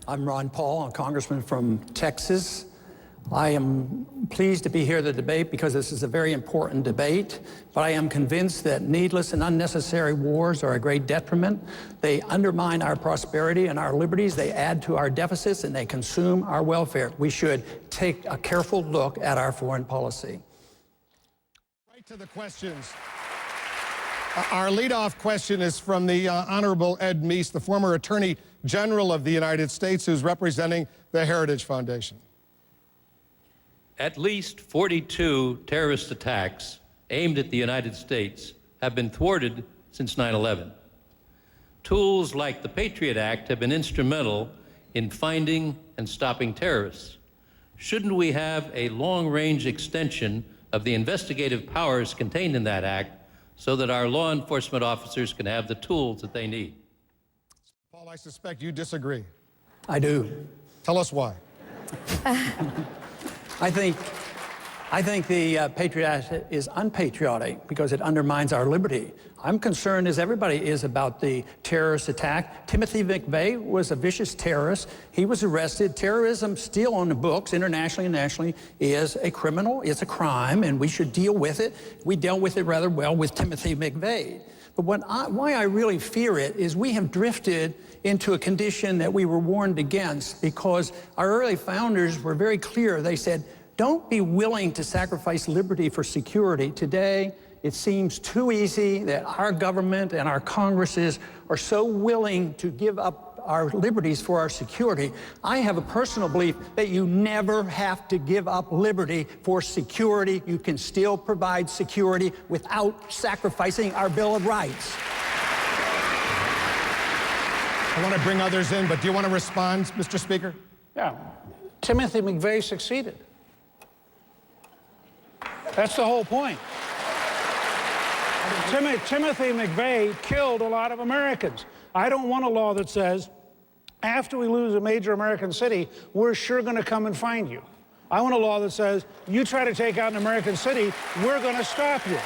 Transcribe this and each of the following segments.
I'm Ron Paul, a congressman from Texas. I am pleased to be here to debate because this is a very important debate, but I am convinced that needless and unnecessary wars are a great detriment. They undermine our prosperity and our liberties, they add to our deficits, and they consume our welfare. We should take a careful look at our foreign policy. Right to the questions. Our leadoff question is from the Honorable Ed Meese, the former Attorney General of the United States, who's representing the Heritage Foundation. At least 42 terrorist attacks aimed at the United States have been thwarted since 9/11. Tools like the Patriot Act have been instrumental in finding and stopping terrorists. Shouldn't we have a long-range extension of the investigative powers contained in that act so that our law enforcement officers can have the tools that they need? Paul, I suspect you disagree. I do. Tell us why. I think the Patriot Act is unpatriotic because it undermines our liberty. I'm concerned, as everybody is, about the terrorist attack. Timothy McVeigh was a vicious terrorist. He was arrested. Terrorism still on the books, internationally and nationally, is a criminal, it's a crime, and we should deal with it. We dealt with it rather well with Timothy McVeigh. But why I really fear it is we have drifted into a condition that we were warned against because our early founders were very clear. They said, don't be willing to sacrifice liberty for security. Today, it seems too easy that our government and our Congresses are so willing to give up our liberties for our security. I have a personal belief that you never have to give up liberty for security. You can still provide security without sacrificing our Bill of Rights. I want to bring others in, but do you want to respond, Mr. Speaker? Yeah. Timothy McVeigh succeeded. That's the whole point. Timothy McVeigh killed a lot of Americans. I don't want a law that says, after we lose a major American city, we're sure going to come and find you. I want a law that says, you try to take out an American city, we're going to stop you.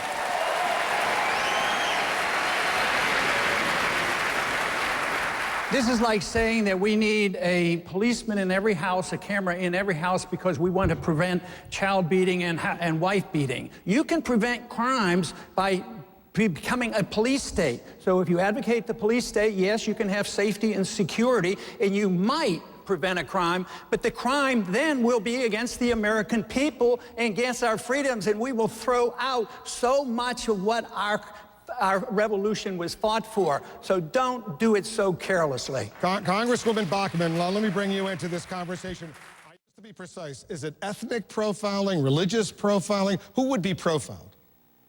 This is like saying that we need a policeman in every house, a camera in every house, because we want to prevent child beating and wife beating. You can prevent crimes by becoming a police state. So if you advocate the police state, yes, you can have safety and security, and you might prevent a crime, but the crime then will be against the American people and against our freedoms, and we will throw out so much of what our revolution was fought for. So don't do it so carelessly. Congresswoman Bachmann, let me bring you into this conversation. Just to be precise, is it ethnic profiling, religious profiling? Who would be profiled?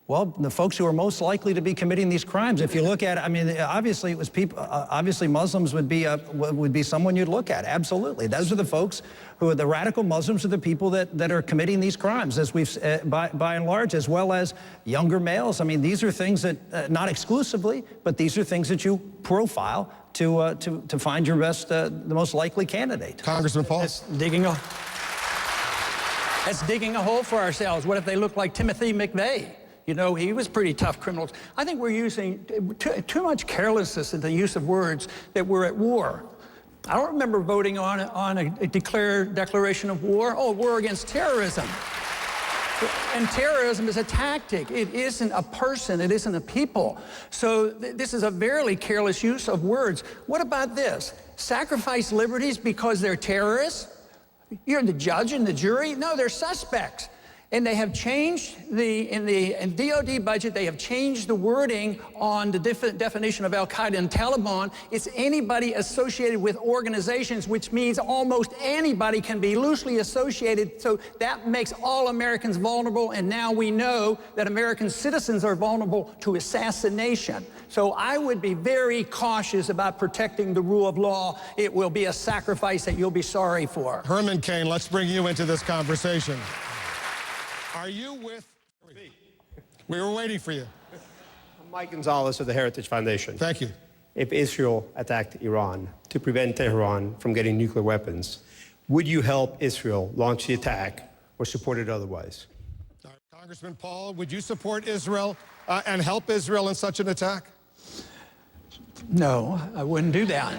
Well, the folks who are most likely to be committing these crimes. If you look at it, I mean, obviously it was people. Obviously, Muslims would be someone you'd look at. Absolutely, those are the folks who are the radical Muslims, are the people that are committing these crimes, as we've by and large, as well as younger males. I mean, these are things that not exclusively, but these are things that you profile to find your best, the most likely candidate. Congressman Paul, That's digging a hole for ourselves. What if they look like Timothy McVeigh? You know, he was pretty tough criminal. I think we're using too much carelessness in the use of words that we're at war. I don't remember voting on a declaration of war. Oh, war against terrorism. And terrorism is a tactic. It isn't a person. It isn't a people. So this is a very careless use of words. What about this? Sacrifice liberties because they're terrorists? You're the judge and the jury? No, they're suspects. And they have changed in the DOD budget, they have changed the wording on the definition of Al-Qaeda and Taliban. It's anybody associated with organizations, which means almost anybody can be loosely associated. So that makes all Americans vulnerable. And now we know that American citizens are vulnerable to assassination. So I would be very cautious about protecting the rule of law. It will be a sacrifice that you'll be sorry for. Herman Cain, let's bring you into this conversation. Are you with me? We were waiting for you. I'm Mike Gonzalez of the Heritage Foundation. Thank you. If Israel attacked Iran to prevent Tehran from getting nuclear weapons, would you help Israel launch the attack or support it otherwise? Congressman Paul, would you support Israel and help Israel in such an attack? No, I wouldn't do that.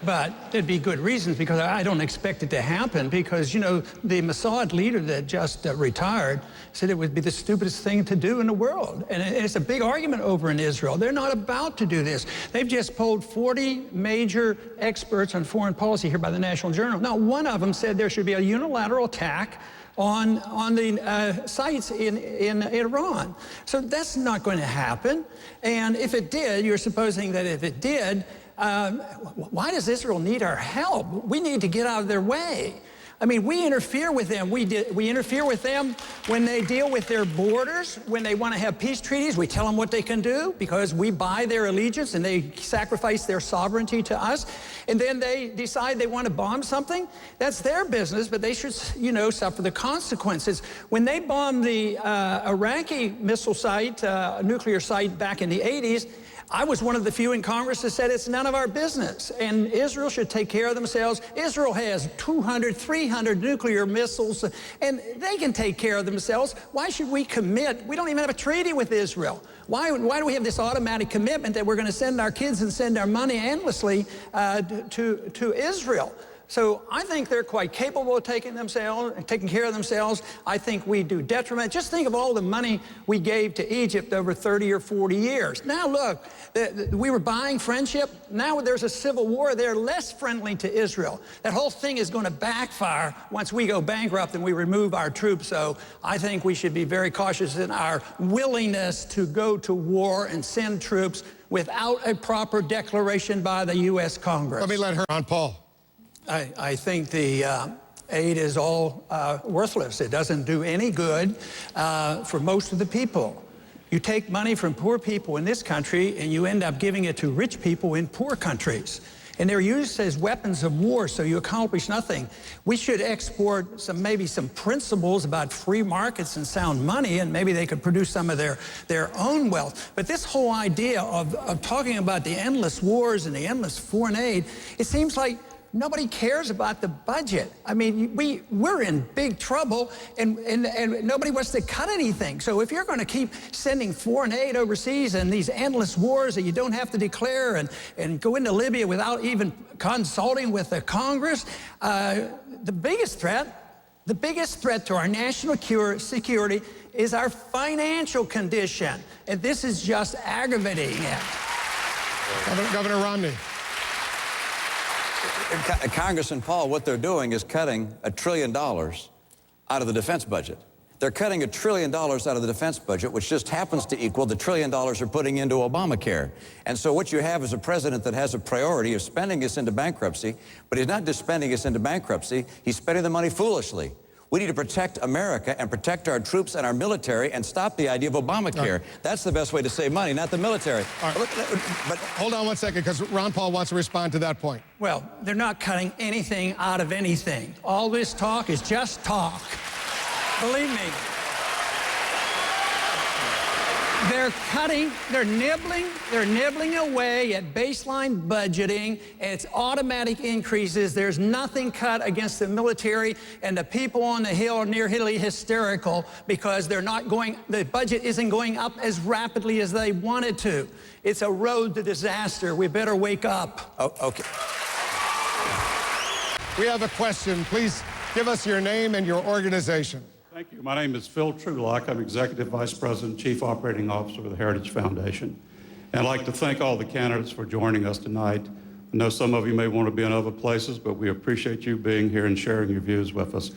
But there'd be good reasons, because I don't expect it to happen, because, you know, the Mossad leader that just retired said it would be the stupidest thing to do in the world. And it's a big argument over in Israel. They're not about to do this. They've just polled 40 major experts on foreign policy here by the National Journal. Now, one of them said there should be a unilateral attack on the sites in Iran. So that's not going to happen. And if it did, you're supposing that if it did, why does Israel need our help? We need to get out of their way. I mean, we interfere with them. We interfere with them when they deal with their borders, when they want to have peace treaties. We tell them what they can do because we buy their allegiance and they sacrifice their sovereignty to us. And then they decide they want to bomb something. That's their business, but they should, you know, suffer the consequences. When they bombed the Iraqi missile site, nuclear site back in the 80s, I was one of the few in Congress that said it's none of our business, and Israel should take care of themselves. Israel has 200, 300 nuclear missiles, and they can take care of themselves. Why should we commit? We don't even have a treaty with Israel. Why do we have this automatic commitment that we're going to send our kids and send our money endlessly to Israel? So I think they're quite capable of taking care of themselves. I think we do detriment. Just think of all the money we gave to Egypt over 30 or 40 years. Now look, we were buying friendship. Now there's a civil war. They're less friendly to Israel. That whole thing is going to backfire once we go bankrupt and we remove our troops. So I think we should be very cautious in our willingness to go to war and send troops without a proper declaration by the U.S. Congress. Let me let her on, Paul. I think the aid is all worthless. It doesn't do any good for most of the people. You take money from poor people in this country and you end up giving it to rich people in poor countries. And they're used as weapons of war, so you accomplish nothing. We should export maybe some principles about free markets and sound money, and maybe they could produce some of their own wealth. But this whole idea of talking about the endless wars and the endless foreign aid, it seems like nobody cares about the budget. I mean, we're in big trouble, and nobody wants to cut anything. So if you're going to keep sending foreign aid overseas and these endless wars that you don't have to declare and go into Libya without even consulting with the Congress, the biggest threat to our national security is our financial condition. And this is just aggravating it. Governor Romney. Congressman Paul, what they're doing is cutting $1 trillion out of the defense budget. They're cutting $1 trillion out of the defense budget, which just happens to equal the $1 trillion they're putting into Obamacare. And so what you have is a president that has a priority of spending us into bankruptcy, but he's not just spending us into bankruptcy, he's spending the money foolishly. We need to protect America and protect our troops and our military and stop the idea of Obamacare. That's the best way to save money, not the military. But hold on one second, because Ron Paul wants to respond to that point. Well, they're not cutting anything out of anything. All this talk is just talk. Believe me. They're nibbling away at baseline budgeting. It's automatic increases. There's nothing cut against the military, and the people on the Hill are nearly hysterical because the budget isn't going up as rapidly as they wanted to. It's a road to disaster. We better wake up. Oh, okay. We have a question. Please give us your name and your organization. Thank you. My name is Phil Trulock. I'm Executive Vice President, Chief Operating Officer of the Heritage Foundation. And I'd like to thank all the candidates for joining us tonight. I know some of you may want to be in other places, but we appreciate you being here and sharing your views with us.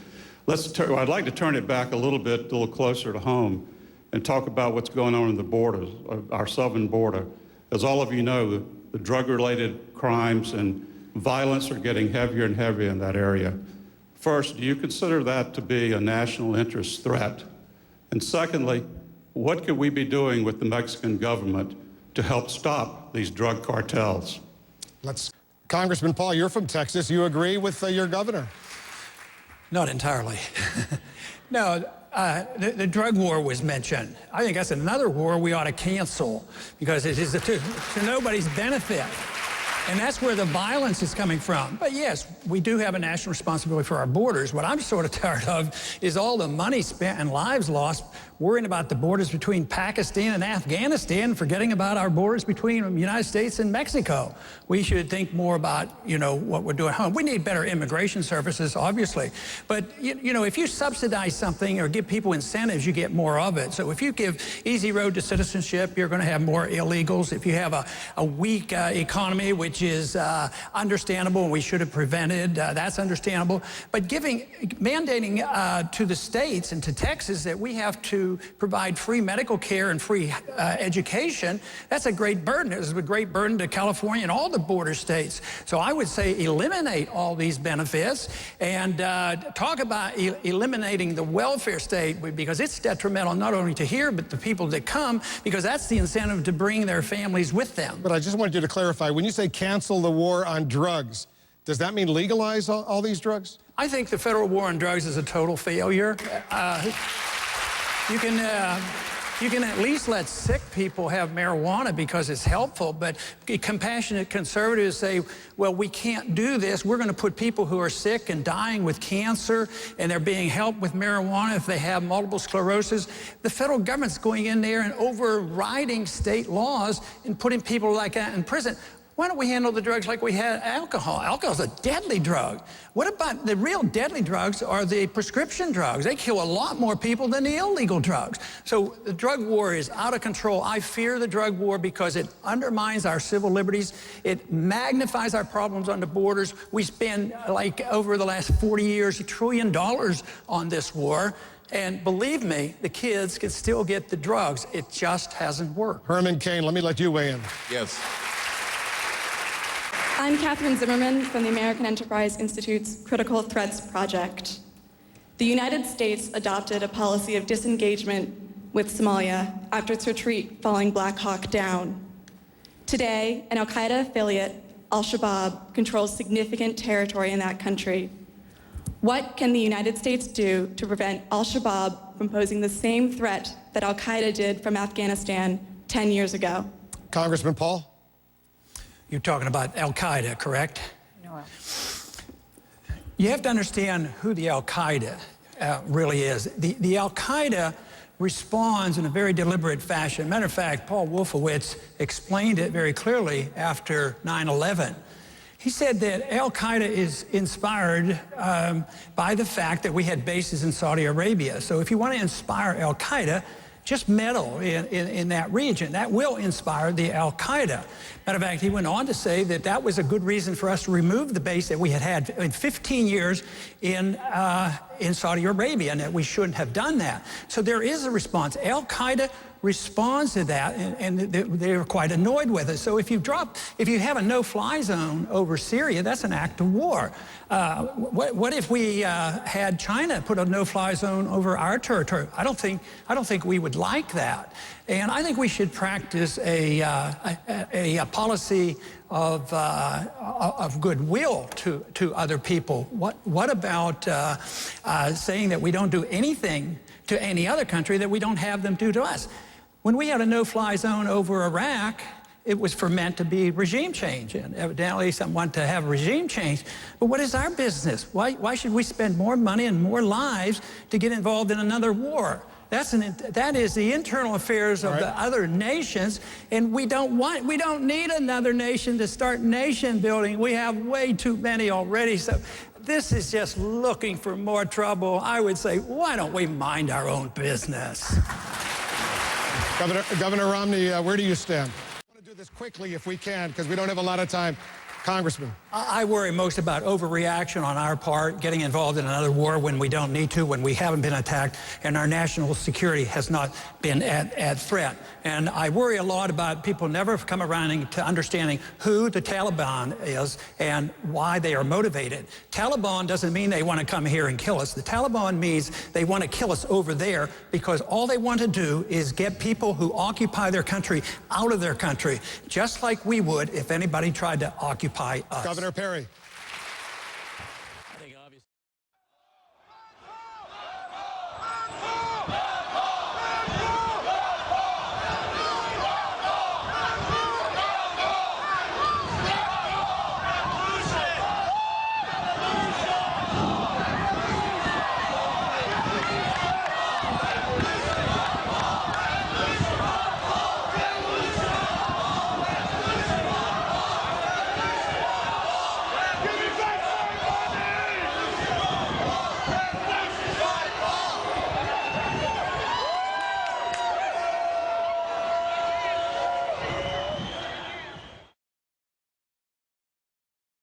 I'd like to turn it back a little closer to home and talk about what's going on in the borders, our southern border. As all of you know, the drug-related crimes and violence are getting heavier and heavier in that area. First, do you consider that to be a national interest threat? And secondly, what could we be doing with the Mexican government to help stop these drug cartels? Congressman Paul, you're from Texas. You agree with your governor? Not entirely. No, the drug war was mentioned. I think that's another war we ought to cancel because it is to nobody's benefit. And that's where the violence is coming from. But yes, we do have a national responsibility for our borders. What I'm sort of tired of is all the money spent and lives lost worrying about the borders between Pakistan and Afghanistan, forgetting about our borders between the United States and Mexico. We should think more about, you know, what we're doing at home. We need better immigration services, obviously. But, you know, if you subsidize something or give people incentives, you get more of it. So if you give easy road to citizenship, you're going to have more illegals. If you have a weak economy, which is understandable and we should have prevented, that's understandable. But mandating to the states and to Texas that we have to provide free medical care and free education, that's a great burden. It was a great burden to California and all the border states. So I would say eliminate all these benefits and talk about eliminating the welfare state, because it's detrimental not only to here, but the people that come, because that's the incentive to bring their families with them. But I just wanted you to clarify, when you say cancel the war on drugs, does that mean legalize all these drugs? I think the federal war on drugs is a total failure. You can at least let sick people have marijuana because it's helpful, but compassionate conservatives say, well, we can't do this. We're going to put people who are sick and dying with cancer, and they're being helped with marijuana if they have multiple sclerosis. The federal government's going in there and overriding state laws and putting people like that in prison. Why don't we handle the drugs like we had alcohol? Alcohol's a deadly drug. What about the real deadly drugs are the prescription drugs? They kill a lot more people than the illegal drugs. So the drug war is out of control. I fear the drug war because it undermines our civil liberties. It magnifies our problems on the borders. We spend, like, over the last 40 years, $1 trillion on this war. And believe me, the kids can still get the drugs. It just hasn't worked. Herman Cain, let me let you weigh in. Yes. I'm Catherine Zimmerman from the American Enterprise Institute's Critical Threats Project. The United States adopted a policy of disengagement with Somalia after its retreat following Black Hawk Down. Today, an al-Qaeda affiliate, al-Shabaab, controls significant territory in that country. What can the United States do to prevent al-Shabaab from posing the same threat that al-Qaeda did from Afghanistan 10 years ago? Congressman Paul? You're talking about al-Qaeda, correct? No. You have to understand who the al-Qaeda really is. The al-Qaeda responds in a very deliberate fashion. Matter of fact, Paul Wolfowitz explained it very clearly after 9/11. He said that al-Qaeda is inspired by the fact that we had bases in Saudi Arabia. So if you want to inspire al-Qaeda, just meddle in that region. That will inspire the al-Qaeda. Matter of fact, he went on to say that that was a good reason for us to remove the base that we had had in 15 years in Saudi Arabia, and that we shouldn't have done that. So there is a response. Al-Qaeda responds to that, and they're quite annoyed with it. So if you have a no-fly zone over Syria, that's an act of war. What if we had China put a no-fly zone over our territory? I don't think we would like that. And I think we should practice a policy of goodwill to other people. What about saying that we don't do anything to any other country that we don't have them do to us? When we had a no-fly zone over Iraq, it was meant to be regime change, and evidently some want to have regime change. But what is our business? Why should we spend more money and more lives to get involved in another war? That is the internal affairs of the other nations, and we don't need another nation to start nation building. We have way too many already. So this is just looking for more trouble. I would say, why don't we mind our own business? Governor Romney, where do you stand? I want to do this quickly if we can, because we don't have a lot of time. Congressman. I worry most about overreaction on our part, getting involved in another war when we don't need to, when we haven't been attacked, and our national security has not been at threat. And I worry a lot about people never come around to understanding who the Taliban is and why they are motivated. Taliban doesn't mean they want to come here and kill us. The Taliban means they want to kill us over there because all they want to do is get people who occupy their country out of their country, just like we would if anybody tried to occupy us. Governor Perry.